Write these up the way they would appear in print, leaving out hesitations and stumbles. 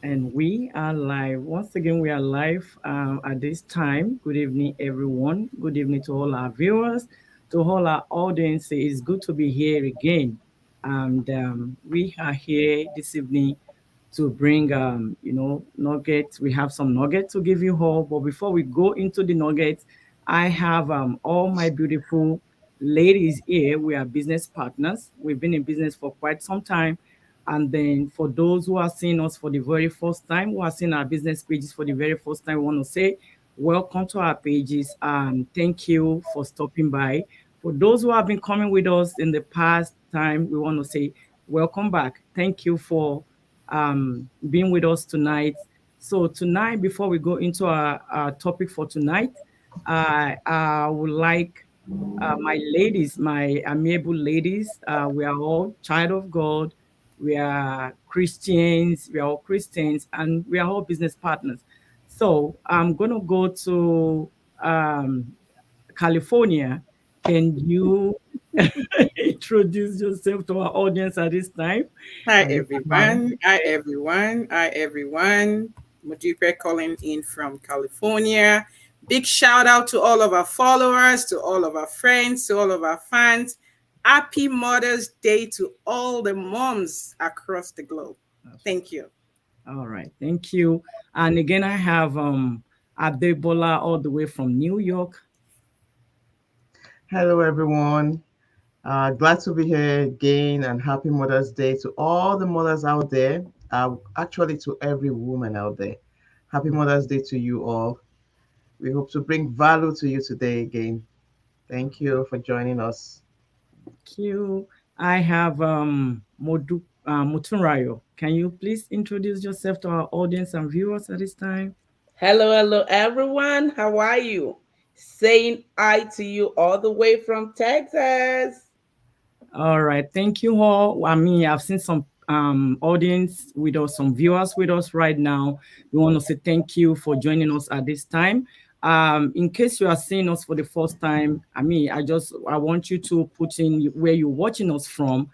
And we are live. Once again, we are live at this time. Good evening, everyone. Good evening to all our viewers, to all our audience. It's good to be here again. And we are here this evening to bring, nuggets. We have some nuggets to give you all. But before we go into the nuggets, I have all my beautiful ladies here. We are business partners. We've been in business for quite some time, and then for those who are seeing us for the very first time, who are seeing our business pages for the very first time, we want to say welcome to our pages and thank you for stopping by. For those who have been coming with us in the past time, we want to say welcome back. Thank you for being with us tonight. So tonight, before we go into our topic for tonight, I would like my ladies, my amiable ladies, we are all child of God. We are Christians. We are all Christians, and we are all business partners. So I'm gonna go to um, California. Can you introduce yourself to our audience at this time? Hi If you mind. everyone. Hi everyone. Hi everyone. Mudipe calling in from California. Big shout out to all of our followers, to all of our friends, to all of our fans. Happy Mother's Day to all the moms across the globe. Thank you. All right, thank you. And again, I have Adebola all the way from New York. Hello, everyone. Glad to be here again and happy Mother's Day to all the mothers out there. Actually, to every woman out there. Happy Mother's Day to you all. We hope to bring value to you today again. Thank you for joining us. Thank you. I have Mutunrayo. Can you please introduce yourself to our audience and viewers at this time? Hello, everyone. How are you? Saying hi to you all the way from Texas. All right, thank you all. I mean, I've seen some audience with us, some viewers with us right now. We want to say thank you for joining us at this time. In case you are seeing us for the first time, I want you to put in where you're watching us from,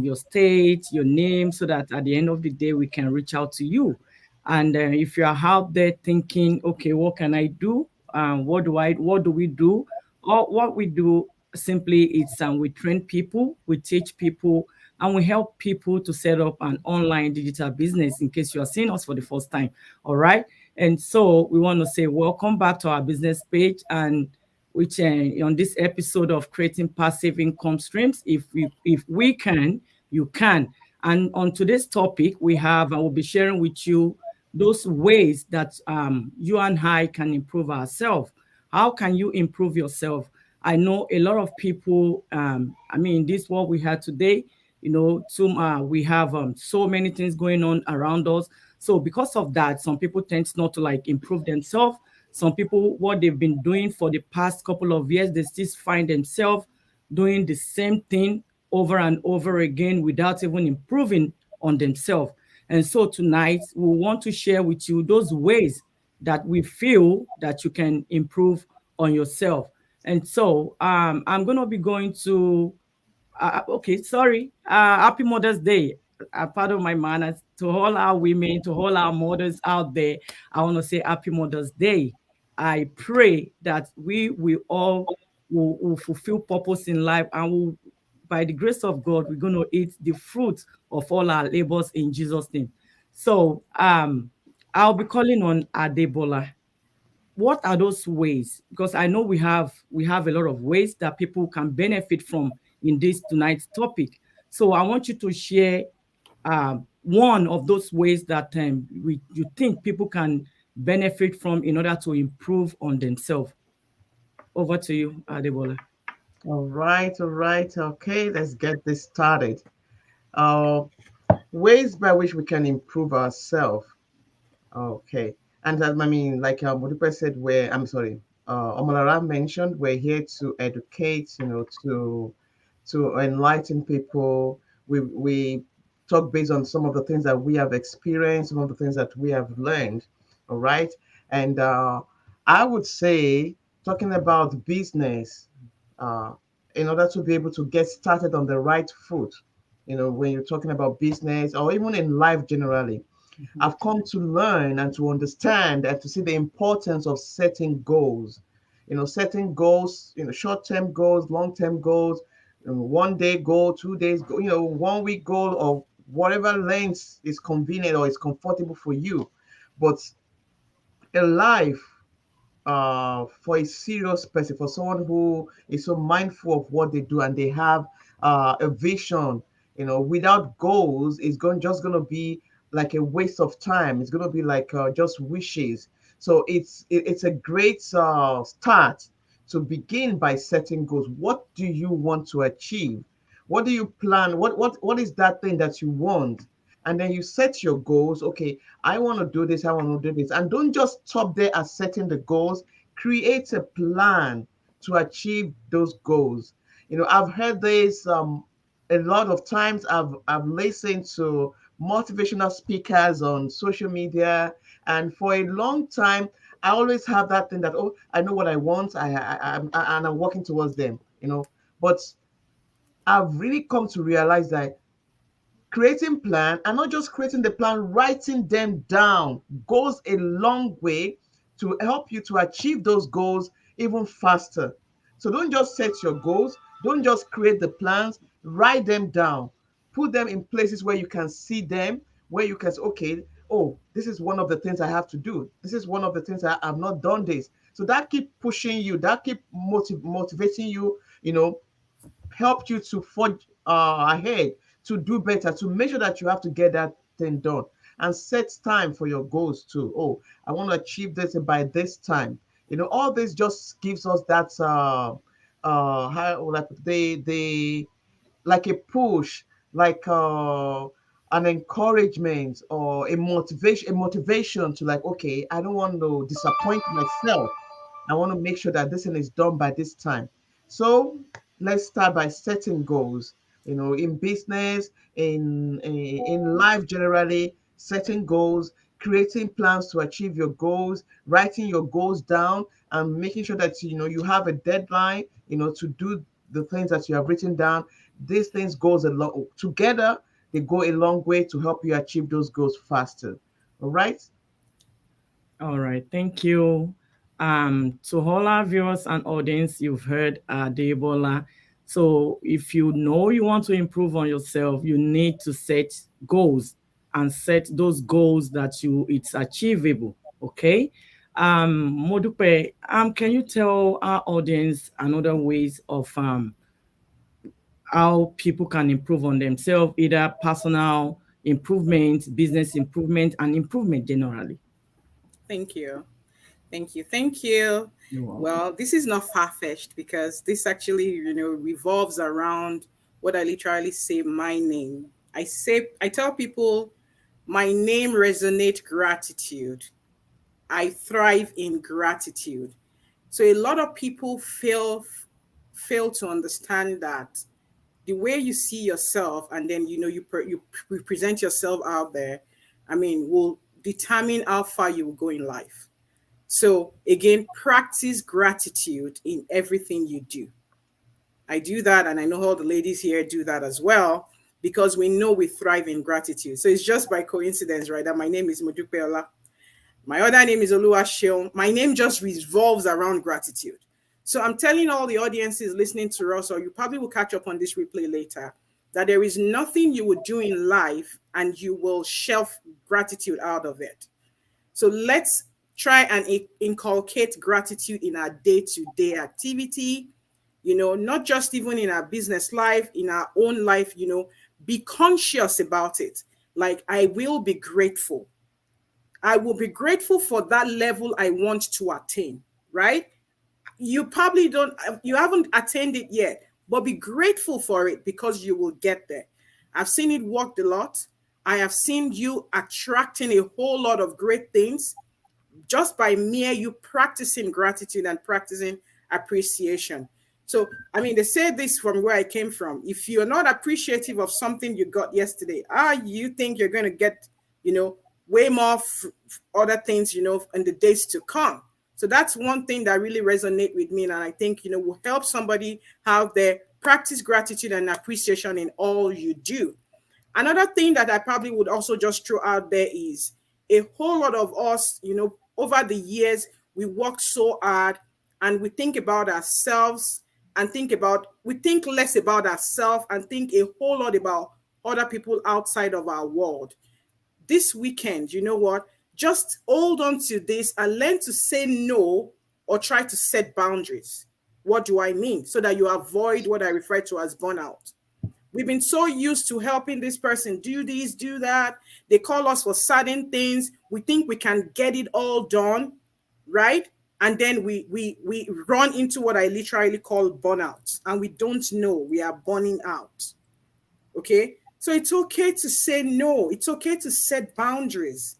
your state, your name, so that at the end of the day we can reach out to you. And if you are out there thinking, okay, what can I do? What do we do? Or what we do simply, it's we train people, we teach people, and we help people to set up an online digital business. In case you are seeing us for the first time, all right. And so we want to say welcome back to our business page, and which on this episode of creating passive income streams. If we can, you can. And on today's topic, I will be sharing with you those ways that you and I can improve ourselves. How can you improve yourself? I know a lot of people. In this world we have today, we have so many things going on around us. So because of that, some people tend not to like improve themselves. Some people, what they've been doing for the past couple of years, they still find themselves doing the same thing over and over again without even improving on themselves. And so tonight we want to share with you those ways that we feel that you can improve on yourself. And so I'm going to be going to, okay, sorry, Happy Mother's Day. Part of my manners to all our women, to all our mothers out there. I want to say Happy Mother's Day. I pray that we will all will fulfill purpose in life, and will, by the grace of God, we're going to eat the fruit of all our labors in Jesus' name. So I'll be calling on Adebola. What are those ways? Because I know we have a lot of ways that people can benefit from in this tonight's topic. So I want you to share one of those ways that you think people can benefit from in order to improve on themselves. Over to you, Adebola. All right, all right. Okay, let's get this started. Uh, Ways by which we can improve ourselves. Okay. And like Modipe said, Omolara mentioned, we're here to educate, to enlighten people. We talk based on some of the things that we have experienced, some of the things that we have learned. All right. And I would say, talking about business, uh, in order to be able to get started on the right foot, when you're talking about business or even in life generally, I've come to learn and to understand and to see the importance of setting goals. Setting goals, short-term goals, long-term goals, 1 day goal, 2 days goal, 1 week goal, or whatever length is convenient or is comfortable for you. But a life for a serious person, for someone who is so mindful of what they do and they have a vision, without goals, it's just going to be like a waste of time. It's going to be like just wishes. So it's a great start to begin by setting goals. What do you want to achieve? What do you plan? What is that thing that you want? And then you set your goals. Okay, I want to do this, I want to do this. And don't just stop there at setting the goals. Create a plan to achieve those goals. I've heard this a lot of times. I've listened to motivational speakers on social media, and for a long time, I always have that thing that, oh, I know what I want, and I'm working towards them. But I've really come to realize that creating plan, and not just creating the plan, writing them down goes a long way to help you to achieve those goals even faster. So don't just set your goals, don't just create the plans, write them down, put them in places where you can see them, where you can say, okay, oh, this is one of the things I have to do, this is one of the things I've not done this. So that keep pushing you, that keep motivating you, help you to forge ahead, to do better, to make sure that you have to get that thing done, and set time for your goals too. Oh, I want to achieve this by this time. All this just gives us that how, like, they like a push, like an encouragement or a motivation to, like, okay, I don't want to disappoint myself. I want to make sure that this thing is done by this time. So let's start by setting goals. In business, in life generally, setting goals, creating plans to achieve your goals, writing your goals down, and making sure that you have a deadline, to do the things that you have written down. These things goes a lot together. They go a long way to help you achieve those goals faster. All right. All right, thank you. To all our viewers and audience, you've heard Debola. So if you know you want to improve on yourself, you need to set goals and set those goals that it's achievable. Okay. Modupe, can you tell our audience another ways of how people can improve on themselves, either personal improvement, business improvement, and improvement generally? Thank you. Thank you. Thank you. You're welcome. Well, this is not far-fetched because this actually, revolves around what I literally say, my name. I tell people my name resonate gratitude. I thrive in gratitude. So a lot of people fail to understand that the way you see yourself, and then you present yourself out there, will determine how far you will go in life. So again, practice gratitude in everything you do. I do that, and I know all the ladies here do that as well, because we know we thrive in gratitude. So it's just by coincidence, right, that my name is Modupeola. My other name is Oluwaseun. My name just revolves around gratitude. So I'm telling all the audiences listening to us, or you probably will catch up on this replay later, that there is nothing you would do in life and you will shelf gratitude out of it. So let's try and inculcate gratitude in our day-to-day activity, not just even in our business life, in our own life, be conscious about it. Like, I will be grateful. I will be grateful for that level I want to attain, right? You probably you haven't attained it yet, but be grateful for it because you will get there. I've seen it work a lot. I have seen you attracting a whole lot of great things just by mere you practicing gratitude and practicing appreciation. So, they say this from where I came from. If you're not appreciative of something you got yesterday, you think you're going to get, way more other things, in the days to come. So that's one thing that really resonate with me. And I think, will help somebody have their practice gratitude and appreciation in all you do. Another thing that I probably would also just throw out there is a whole lot of us, over the years, we work so hard and we think about ourselves and we think less about ourselves and think a whole lot about other people outside of our world. This weekend, you know what? Just hold on to this and learn to say no or try to set boundaries. What do I mean? So that you avoid what I refer to as burnout. We've been so used to helping this person do this, do that. They call us for certain things. We think we can get it all done, right? And then we run into what I literally call burnout, and we don't know we are burning out. Okay? So it's okay to say no. It's okay to set boundaries.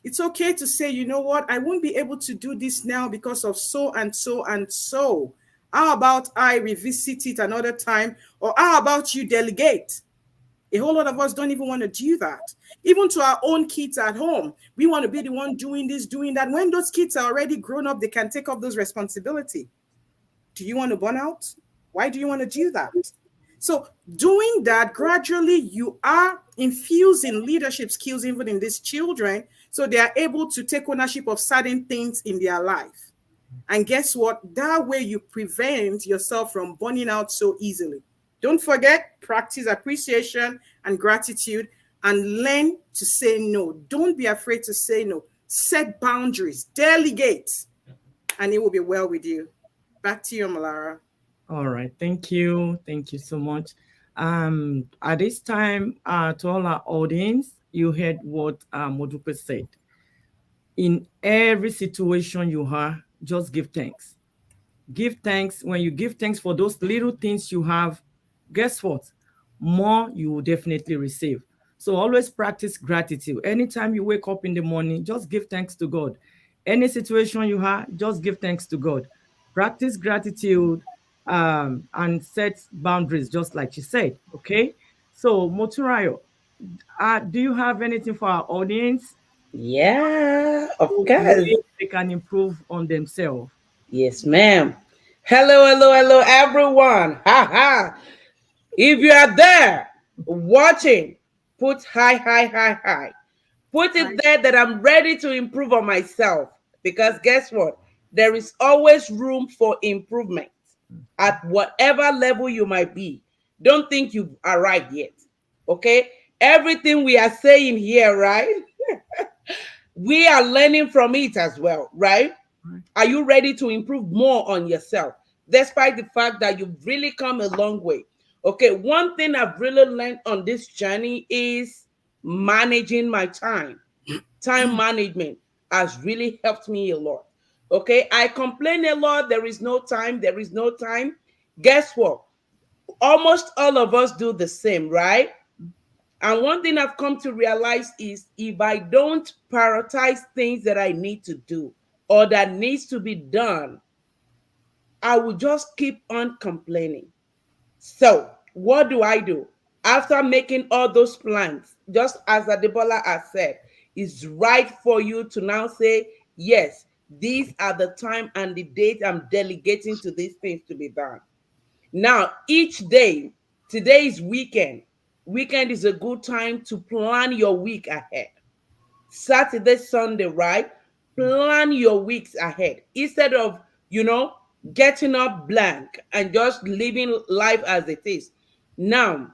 It's okay to say, you know what, I won't be able to do this now because of so and so and so. How about I revisit it another time? Or how about you delegate? A whole lot of us don't even want to do that. Even to our own kids at home, we want to be the one doing this, doing that. When those kids are already grown up, they can take up those responsibilities. Do you want to burn out? Why do you want to do that? So doing that, gradually you are infusing leadership skills even in these children, so they are able to take ownership of certain things in their life. And guess what? That way you prevent yourself from burning out so easily. Don't forget, practice appreciation and gratitude and learn to say no. Don't be afraid to say no. Set boundaries, delegate, and it will be well with you. Back to you, Malara. All right. Thank you. Thank you so much. At this time, to all our audience, you heard what Modupe said. In every situation you are, just give thanks. Give thanks. When you give thanks for those little things you have, guess what? More you will definitely receive. So always practice gratitude. Anytime you wake up in the morning, just give thanks to God. Any situation you have, just give thanks to God. Practice gratitude, and set boundaries, just like she said. Okay. So Moturayo, do you have anything for our audience? Yeah, of course. Ways they can improve on themselves. Yes, ma'am. Hello, hello, hello, everyone. Ha ha. If you are there watching, put hi, hi, hi, hi. Put it there that I'm ready to improve on myself. Because guess what? There is always room for improvement at whatever level you might be. Don't think you've arrived yet. Okay? Everything we are saying here, right? We are learning from it as well, right? Are you ready to improve more on yourself, despite the fact that you've really come a long way? Okay, one thing I've really learned on this journey is managing my time. Time management has really helped me a lot. Okay, I complain a lot. There is no time. There is no time. Guess what? Almost all of us do the same, right? And one thing I've come to realize is if I don't prioritize things that I need to do or that needs to be done, I will just keep on complaining. So what do I do? After making all those plans, just as Adebola has said, it's right for you to now say, yes, these are the time and the date I'm delegating to these things to be done. Now, each day, today is weekend. Weekend is a good time to plan your week ahead. Saturday, Sunday, right? Plan your weeks ahead instead of, getting up blank and just living life as it is. Now,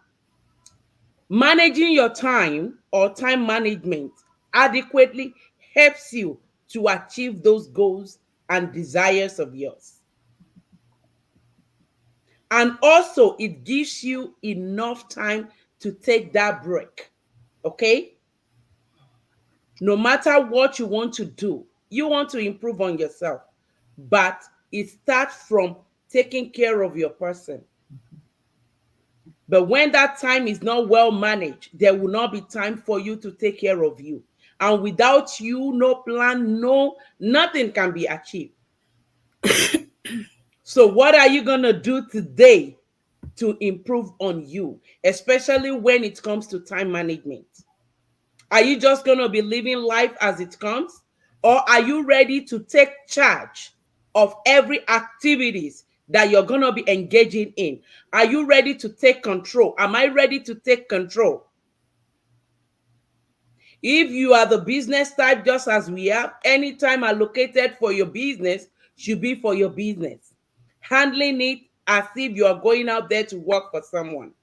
managing your time or time management adequately helps you to achieve those goals and desires of yours. And also, it gives you enough time to take that break. Okay? No matter what you want to do, you want to improve on yourself, but it starts from taking care of your person. But when that time is not well managed, there will not be time for you to take care of you. And without you, no plan, nothing can be achieved. So what are you going to do today to improve on you, especially when it comes to time management? Are you just going to be living life as it comes? Or are you ready to take charge of every activities that you're going to be engaging in? Are you ready to take control? Am I ready to take control? If you are the business type, just as we have, any time allocated for your business should be for your business. Handling it as if you are going out there to work for someone,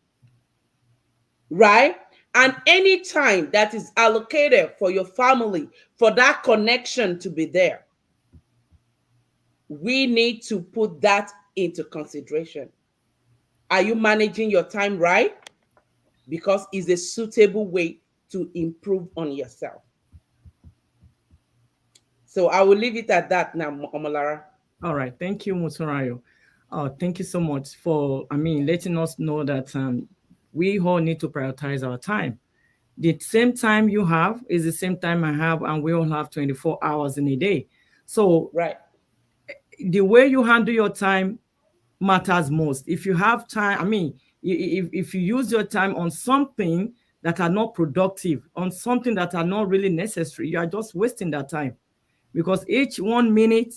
right? And any time that is allocated for your family, for that connection to be there, we need to put that into consideration. Are you managing your time right? Because it's a suitable way to improve on yourself. So I will leave it at that now, Omolara. All right. Thank you, Muturayo. Thank you so much for, letting us know that we all need to prioritize our time. The same time you have is the same time I have, and we all have 24 hours in a day. So Right. the way you handle your time matters most. If you have time, if you use your time on something that are not productive, on something that are not really necessary, you are just wasting that time, because each 1 minute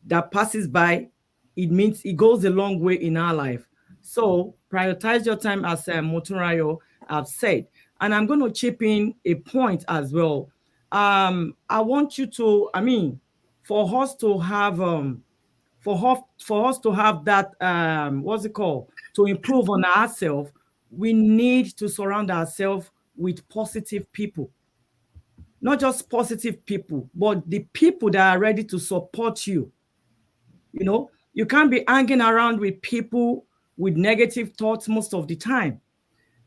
that passes by, it means it goes a long way in our life. So prioritize your time, as Moturayo have said. And I'm going to chip in a point as well. I want you to, for us to have for us to have that what's it called, to improve on ourselves, we need to surround ourselves with positive people. Not just positive people, but the people that are ready to support you. You can't be hanging around with people with negative thoughts most of the time.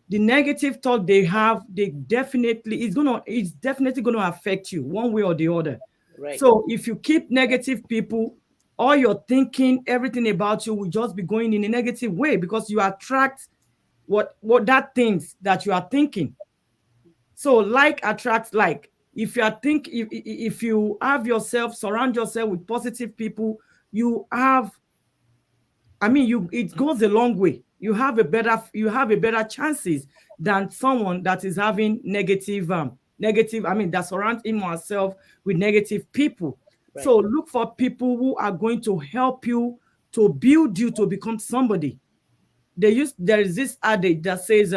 The negative thought they have, it's definitely gonna affect you one way or the other. Right. So if you keep negative people, all your thinking, everything about you will just be going in a negative way, because you attract what that things that you are thinking. So like attracts like. If you have yourself, surround yourself with positive people, you have, it goes a long way. You have a better chances than someone that is having negative, that surrounds him or herself with negative people. Right. So look for people who are going to help you, to build you to become somebody. There is this adage that says,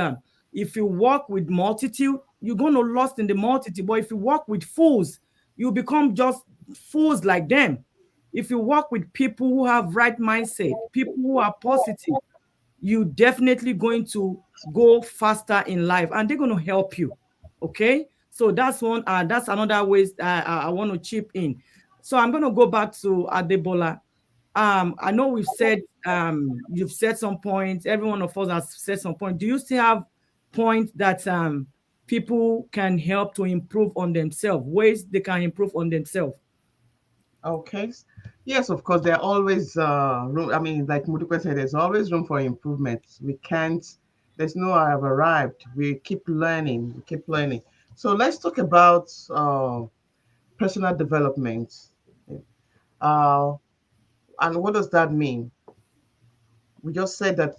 if you walk with multitude, you're going to lost in the multitude. But if you walk with fools, you become just fools like them. If you work with people who have right mindset, people who are positive, you definitely going to go faster in life, and they're going to help you. Okay, so that's one. That's another ways I want to chip in. So I'm going to go back to Adebola. I know you've said some points. Every one of us has said some points. Do you still have points that people can help to improve on themselves? Ways they can improve on themselves? Okay. Yes, of course, there are always room. Like Muduka said, there's always room for improvement. We can't, there's no I have arrived. We keep learning. We keep learning. So let's talk about personal development. Uh, and what does that mean? We just said that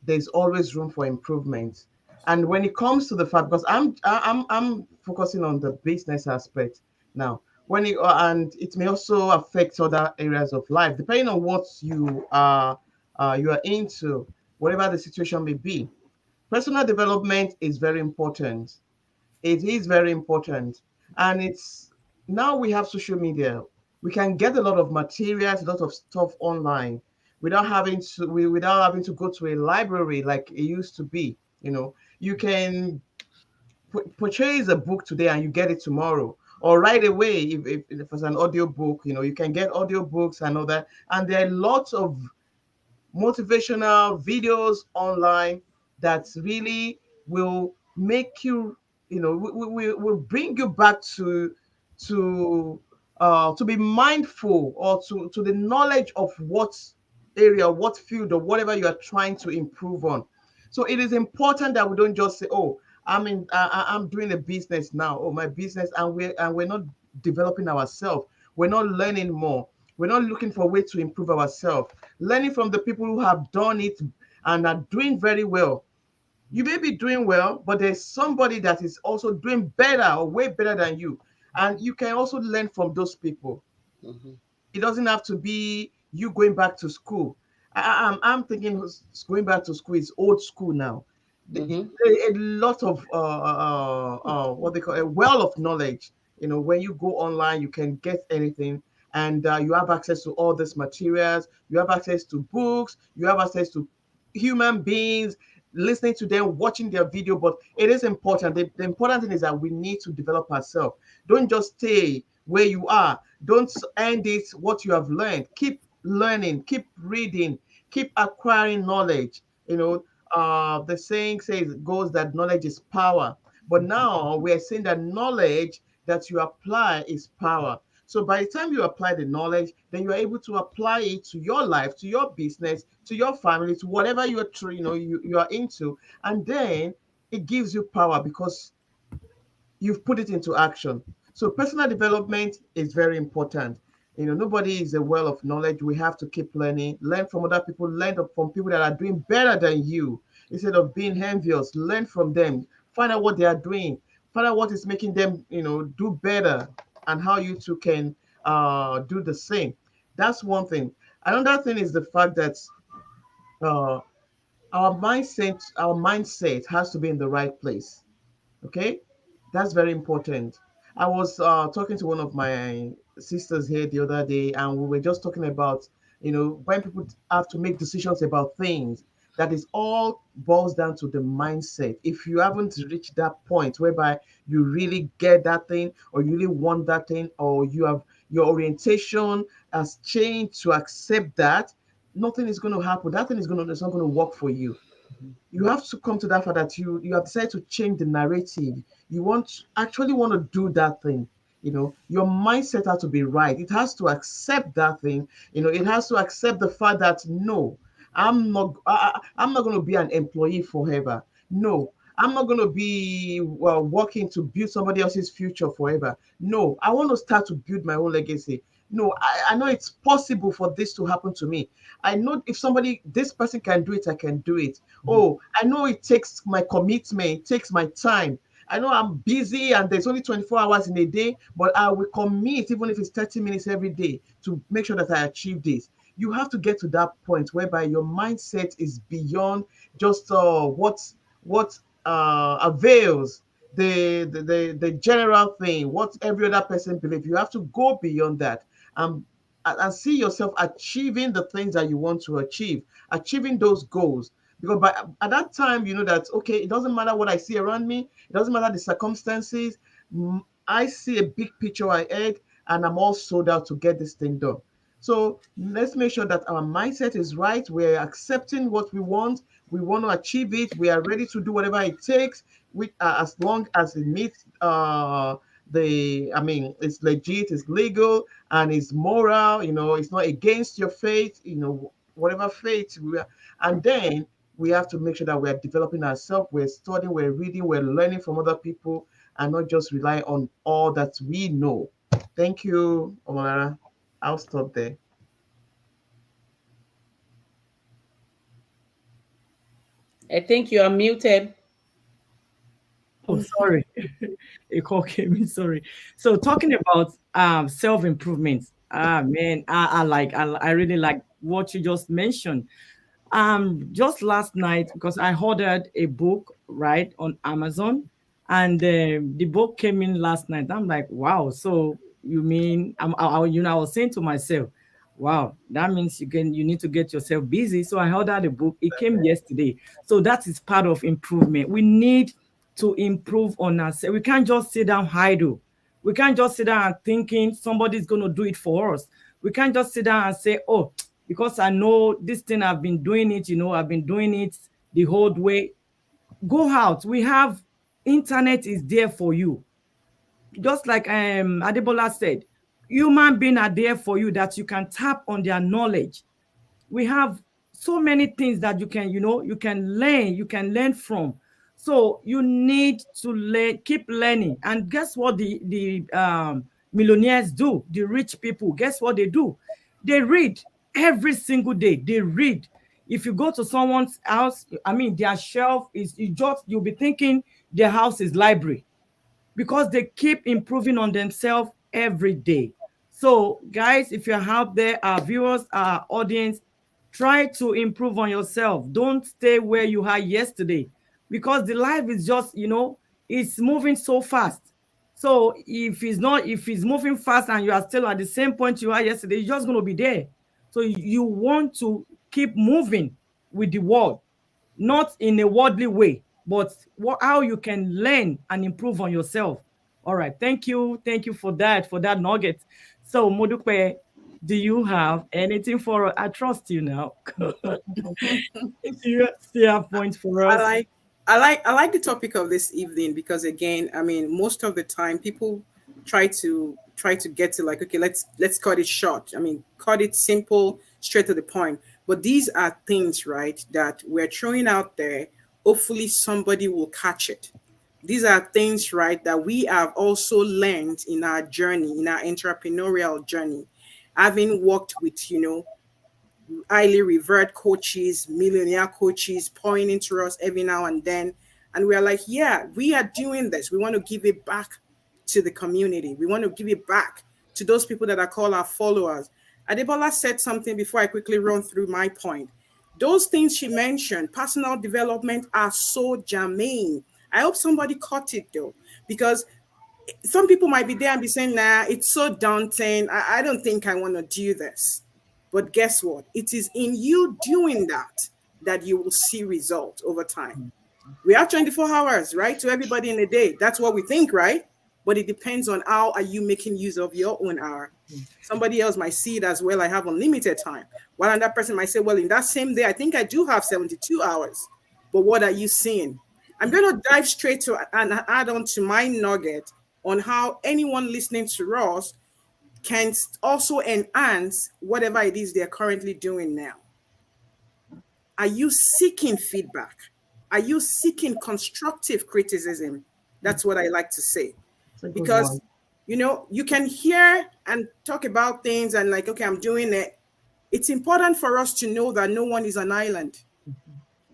there's always room for improvement. And when it comes to the fact, because I'm focusing on the business aspect now. When it and it may also affect other areas of life, depending on what you are into, whatever the situation may be. Personal development is very important. It is very important, and it's now we have social media. We can get a lot of materials, a lot of stuff online without having to go to a library like it used to be. You can purchase a book today and you get it tomorrow, or right away. If it's an audio book, you can get audio books and all that. And there are lots of motivational videos online that really will make you, will bring you back to to be mindful, or to the knowledge of what area, what field, or whatever you are trying to improve on. So it is important that we don't just say, "Oh, I'm doing a business now. Oh, my business," and we're not developing ourselves. We're not learning more. We're not looking for ways to improve ourselves. Learning from the people who have done it and are doing very well. You may be doing well, but there's somebody that is also doing better or way better than you, and you can also learn from those people. Mhm. It doesn't have to be you going back to school. I'm thinking going back to school is old school now. Mhm. a lot of what they call a well of knowledge. When you go online, you can get anything, and you have access to all these materials. You have access to books. You have access to human beings, listening to them, watching their video. But it is important. The important thing is that we need to develop ourselves. Don't just stay where you are. Don't end it what you have learned. Keep learning, keep reading, keep acquiring knowledge. The saying says goes that knowledge is power. But now we are saying that knowledge that you apply is power. So by the time you apply the knowledge, then you are able to apply it to your life, to your business, to your family, to whatever you are into, and then it gives you power because you've put it into action. So personal development is very important. Nobody is a well of knowledge. We have to keep learning, learn from other people, learn from people that are doing better than you. Instead of being envious, learn from them, find out what they are doing, find out what is making them, do better, and how you too can do the same. That's one thing. Another thing is the fact that uh, our mindset has to be in the right place. Okay, that's very important. I was talking to one of my sisters here the other day, and we were just talking about, when people have to make decisions about things, that is all boils down to the mindset. If you haven't reached that point whereby you really get that thing, or you really want that thing, or you have your orientation has changed to accept that, nothing is going to happen. That thing it's not going to work for you. You have to come to that fact that you have decided to change the narrative. You actually want to do that thing. Your mindset has to be right. It has to accept that thing. It has to accept the fact that no, I'm not going to be an employee forever. No, I'm not going to be working to build somebody else's future forever. No, I want to start to build my own legacy. No, I know it's possible for this to happen to me. I know if this person can do it, I can do it. Oh, I know it takes my commitment, it takes my time. I know I'm busy and there's only 24 hours in a day, but I will commit, even if it's 30 minutes every day, to make sure that I achieve this. You have to get to that point whereby your mindset is beyond just what avails the general thing, what every other person believes. You have to go beyond that, um, and see yourself achieving the things that you want to achieve, achieving those goals. Because at that time, you know that, okay, it doesn't matter what I see around me, it doesn't matter the circumstances. I see a big picture ahead, and I'm all sold out to get this thing done. So let's make sure that our mindset is right. We're accepting what we want to achieve it, we are ready to do whatever it takes, as long as it meets it's legit, it's legal, and it's moral. It's not against your faith. Whatever faith we are, and then we have to make sure that we're developing ourselves, we're studying, we're reading, we're learning from other people, and not just rely on all that we know. Thank you, Omara. I'll stop there. I think you are muted. Oh, sorry. A call came in. Sorry. So talking about self-improvement. Man, I really like what you just mentioned. Just last night, because I ordered a book right on Amazon, and the book came in last night. I'm like, wow. So you mean I was saying to myself, wow, that means you need to get yourself busy. So I ordered the book. It came yesterday. So that is part of improvement. We need to improve on ourselves. We can't just sit down idle. We can't just sit down and thinking somebody's going to do it for us. We can't just sit down and say, oh, because I know this thing, I've been doing it, I've been doing it the whole way. Go out. We have internet is there for you. Just like Adebola said, human beings are there for you that you can tap on their knowledge. We have so many things that you can learn from. So you need to keep learning. And guess what the millionaires do? The rich people, guess what they do? They read every single day. They read. If you go to someone's house, their shelf you'll be thinking their house is library, because they keep improving on themselves every day. So, guys, if you're out there, our viewers, our audience, try to improve on yourself. Don't stay where you are yesterday. because the life is just, it's moving so fast. So if it's moving fast and you are still at the same point you are yesterday, you're just going to be there. So you want to keep moving with the world, not in a worldly way, but how you can learn and improve on yourself. All right. Thank you. Thank you for that nugget. So Modupe, do you have anything for us? I trust you now. You still have points for I us? like I like the topic of this evening because again, I mean, most of the time people try to get to like, okay, let's cut it short. I mean, cut it simple, straight to the point. But these are things, right, that we're throwing out there. Hopefully somebody will catch it. These are things, right, that we have also learned in our journey, in our entrepreneurial journey, having worked with, highly revered coaches, millionaire coaches pouring into us every now and then. And we're like, yeah, we are doing this. We want to give it back to the community. We want to give it back to those people that are called our followers. Adebola said something before I quickly run through my point. Those things she mentioned, personal development, are so germane. I hope somebody caught it though, because some people might be there and be saying, nah, it's so daunting. I don't think I want to do this. But guess what? It is in you doing that you will see results over time. We have 24 hours, right? To everybody in a day. That's what we think, right? But it depends on how are you making use of your own hour. Somebody else might see it as, well, I have unlimited time. While another person might say, well, in that same day, I think I do have 72 hours. But what are you seeing? I'm going to dive straight to and add on to my nugget on how anyone listening to us can also enhance whatever it is they're currently doing now. Are you seeking feedback? Are you seeking constructive criticism? That's what I like to say. Because, you can hear and talk about things and like, okay, I'm doing it. It's important for us to know that no one is an island.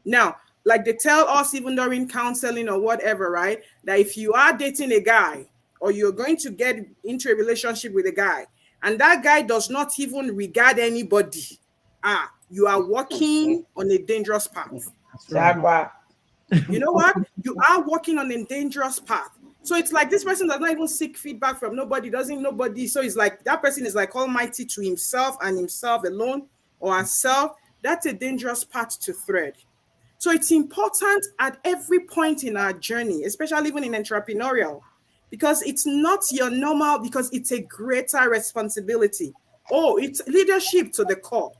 Now, like they tell us even during counseling or whatever, right? That if you are dating a guy or you're going to get into a relationship with a guy and that guy does not even regard anybody, you are walking on a dangerous path. You know what? You are walking on a dangerous path. So it's like this person does not even seek feedback from nobody, doesn't nobody. So it's like that person is like almighty to himself and himself alone or herself. That's a dangerous path to thread. So it's important at every point in our journey, especially even in entrepreneurial, because it's not your normal, because it's a greater responsibility. Oh, it's leadership to the core.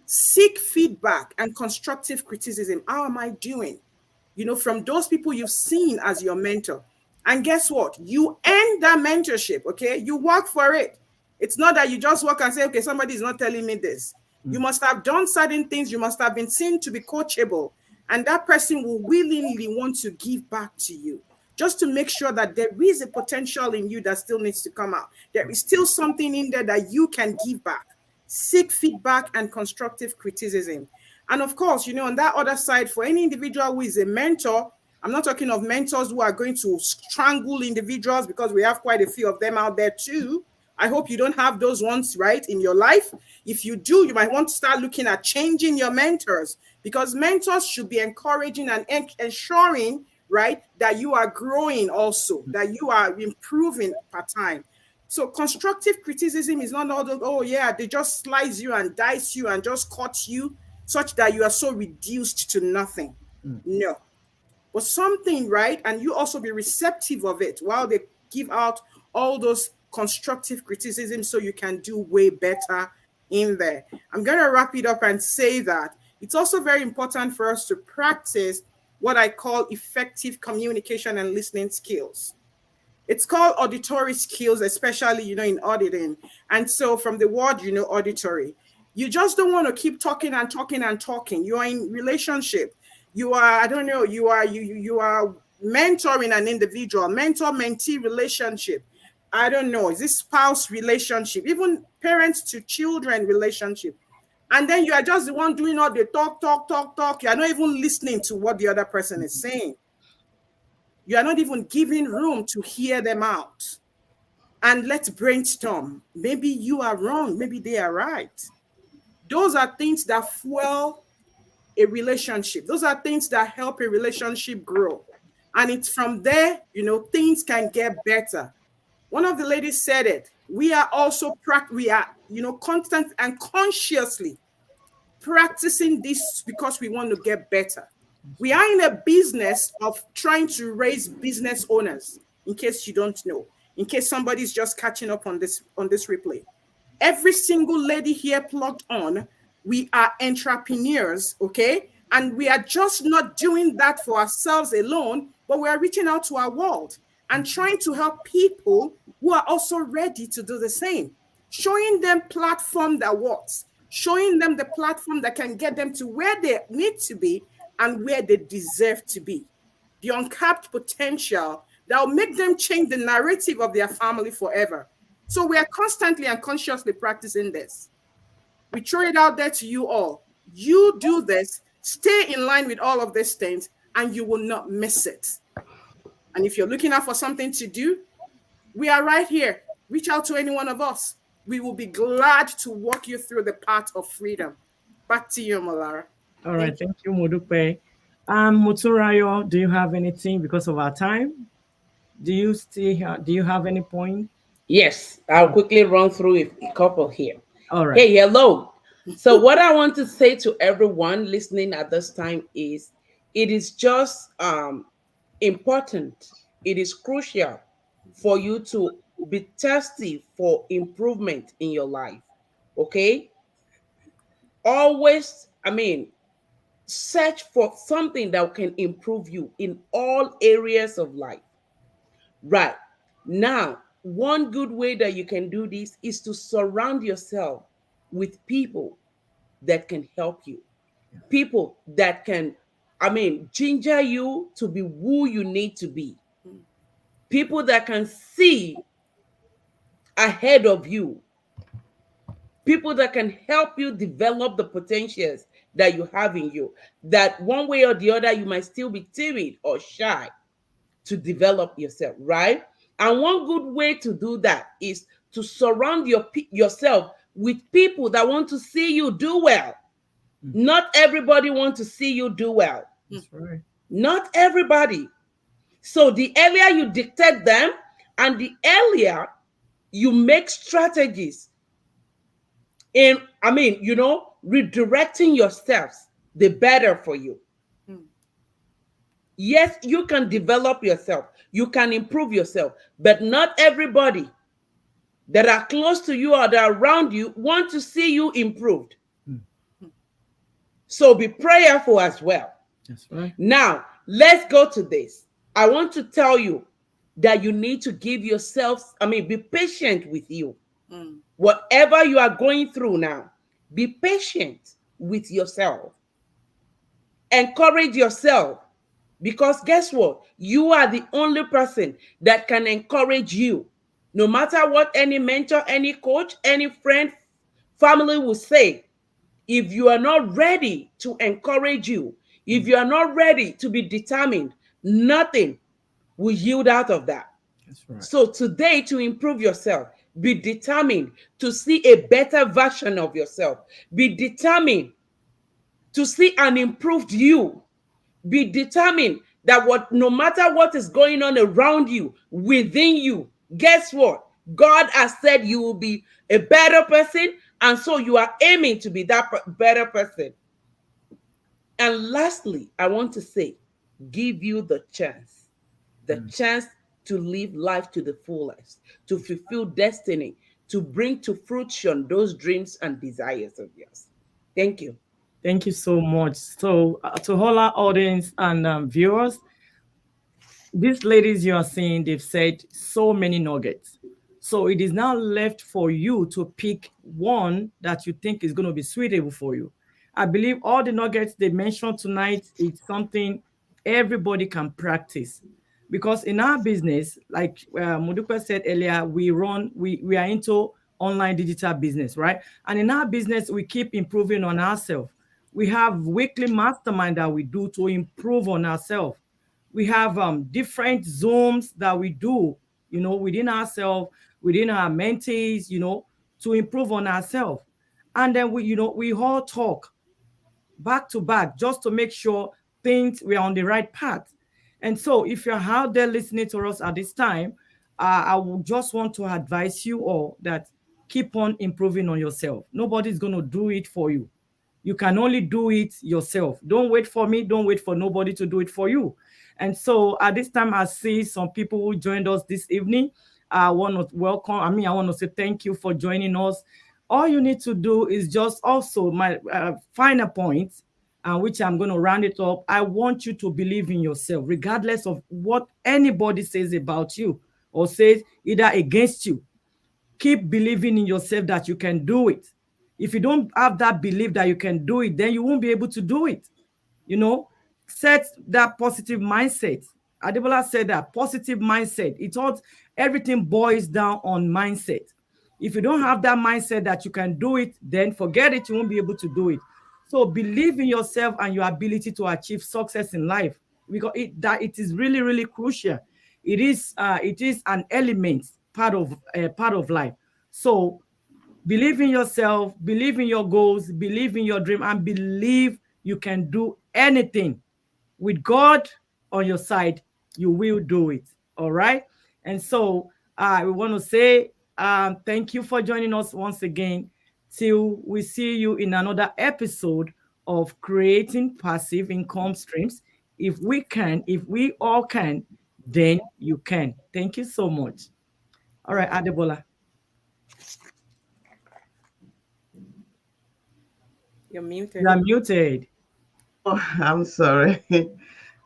Seek feedback and constructive criticism. How am I doing? From those people you've seen as your mentor. And guess what? You earn that mentorship, okay? You work for it. It's not that you just work and say, okay, somebody is not telling me this. You must have done certain things. You must have been seen to be coachable. And that person will willingly want to give back to you, just to make sure that there is a potential in you that still needs to come out. There is still something in there that you can give back. Seek feedback and constructive criticism. And of course, on that other side, for any individual who is a mentor, I'm not talking of mentors who are going to strangle individuals, because we have quite a few of them out there too. I hope you don't have those ones, right, in your life. If you do, you might want to start looking at changing your mentors, because mentors should be encouraging and ensuring, right, that you are growing also, that you are improving per time. So constructive criticism is not all the, oh yeah, they just slice you and dice you and just cut you such that you are so reduced to nothing. No. But something, right? And you also be receptive of it while they give out all those constructive criticism so you can do way better in there. I'm going to wrap it up and say that it's also very important for us to practice what I call effective communication and listening skills. It's called auditory skills, especially, in auditing. And so from the word, auditory, you just don't want to keep talking and talking and talking. You are in relationship. You are, you are mentoring an individual, mentor-mentee relationship. I don't know, is this spouse relationship, even parents to children relationship. And then you are just the one doing all the talk. You are not even listening to what the other person is saying. You are not even giving room to hear them out. And let's brainstorm. Maybe you are wrong. Maybe they are right. Those are things that fuel a relationship. Those are things that help a relationship grow. And it's from there, things can get better. One of the ladies said it. We are also, constant and consciously practicing this because we want to get better. We are in a business of trying to raise business owners, in case you don't know, in case somebody's just catching up on this replay. Every single lady here plugged on, we are entrepreneurs, okay? And we are just not doing that for ourselves alone, but we are reaching out to our world and trying to help people who are also ready to do the same, showing them platform that works, showing them the platform that can get them to where they need to be and where they deserve to be. The uncapped potential that will make them change the narrative of their family forever. So we are constantly and consciously practicing this. We throw it out there to you all. You do this, stay in line with all of these things, and you will not miss it. And if you're looking out for something to do, we are right here. Reach out to any one of us. We will be glad to walk you through the path of freedom. Back to you, Malara. All right, thank you, Modupe. Muturayo, do you have anything because of our time? Do you have any point? Yes, I'll quickly run through a couple here. All right. Hey, hello. So what I want to say to everyone listening at this time is it is just important. It is crucial for you to be thirsty for improvement in your life. Okay? Always, search for something that can improve you in all areas of life. Right. Now, one good way that you can do this is to surround yourself with people that can help you, people that can, ginger you to be who you need to be, people that can see ahead of you, people that can help you develop the potentials that you have in you, that one way or the other you might still be timid or shy to develop yourself, right? And one good way to do that is to surround yourself with people that want to see you do well. Not everybody wants to see you do well. That's right. Not everybody. So the earlier you dictate them and the earlier you make strategies in, redirecting your steps, the better for you. Yes, you can develop yourself. You can improve yourself. But not everybody that are close to you or that are around you want to see you improved. So be prayerful as well. That's right. Now, let's go to this. I want to tell you that you need to give yourself, be patient with you. Whatever you are going through now, be patient with yourself. Encourage yourself. Because guess what? You are the only person that can encourage you. No matter what any mentor, any coach, any friend, family will say, if you are not ready to encourage you, if you are not ready to be determined, nothing will yield out of that. That's right. So today, to improve yourself, be determined to see a better version of yourself. Be determined to see an improved you. Be determined that no matter what is going on around you, within you, guess what? God has said you will be a better person, and so you are aiming to be that better person. And lastly, I want to say, give you the chance to live life to the fullest, to fulfill destiny, to bring to fruition those dreams and desires of yours. Thank you. Thank you so much. So to all our audience and viewers, these ladies you are seeing, they've said so many nuggets. So it is now left for you to pick one that you think is going to be suitable for you. I believe all the nuggets they mentioned tonight is something everybody can practice. Because in our business, like Modupe said earlier, we are into online digital business, right? And in our business, we keep improving on ourselves. We have weekly mastermind that we do to improve on ourselves. We have different Zooms that we do, within ourselves, within our mentees, to improve on ourselves. And then we all talk. back to back, just to make sure things we are on the right path. And so, if you're out there listening to us at this time, I would just want to advise you all that keep on improving on yourself. Nobody's going to do it for you. You can only do it yourself. Don't wait for me. Don't wait for nobody to do it for you. And so at this time, I see some people who joined us this evening. I want to welcome, I want to say thank you for joining us. All you need to do is just also my final point, which I'm going to round it up. I want you to believe in yourself, regardless of what anybody says about you or says either against you. Keep believing in yourself that you can do it. If you don't have that belief that you can do it, then you won't be able to do it. You know, set that positive mindset. Adebola said that positive mindset. It's all, everything boils down on mindset. If you don't have that mindset that you can do it, then forget it. You won't be able to do it. So believe in yourself and your ability to achieve success in life, because it is really, really crucial. It is an element part of life. So believe in yourself, believe in your goals, believe in your dream, and believe you can do anything. With God on your side, you will do it. All right. And so we want to say thank you for joining us once again. Till we see you in another episode of Creating Passive Income Streams. If we all can, then you can. Thank you so much. All right, Adebola. You're muted. You're muted. Oh, I'm sorry.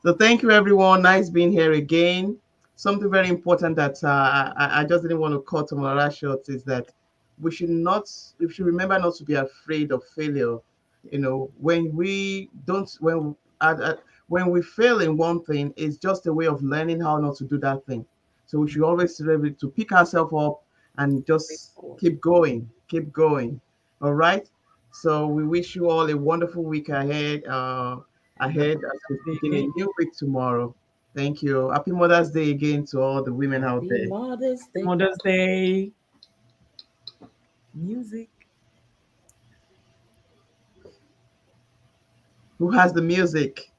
So thank you, everyone. Nice being here again. Something very important that I just didn't want to cut Tamara short is that we should remember not to be afraid of failure. You know, when we don't, when we fail in one thing, it's just a way of learning how not to do that thing. So we should always be able to pick ourselves up and just keep going, keep going. All right. So we wish you all a wonderful week ahead as we begin a new week tomorrow. Thank you. Happy Mother's Day again to all the women out there. Mother's Day. Mother's Day. Music. Who has the music?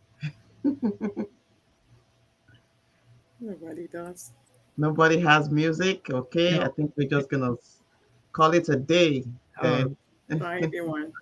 Nobody does. Nobody has music. Okay, No. I think we're just gonna call it a day. All Then. Bye, everyone.